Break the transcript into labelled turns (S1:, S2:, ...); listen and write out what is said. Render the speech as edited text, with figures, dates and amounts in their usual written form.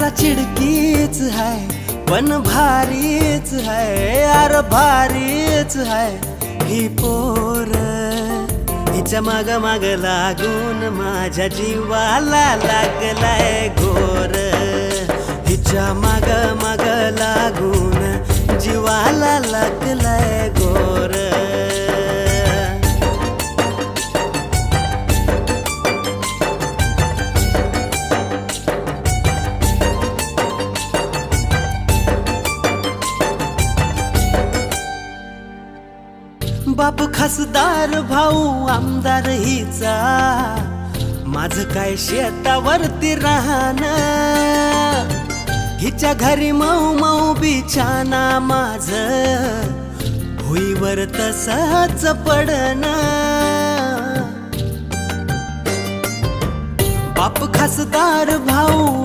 S1: जरा चिडकीच है पण भारीच है, यार भारीच है ही पोर। हिच्या माग माग लागून माझ्या जीवाला लागलाय घोर। हिच्या माग माग लागून जीवाला लागलाय घोर। बाप खासदार भाऊ आमदार हिचा, माझं काय शेतावरती राहणं। हिच्या घरी मऊ मऊ बिछाना माझं भुईवर तसंच पडणं। बाप खासदार भाऊ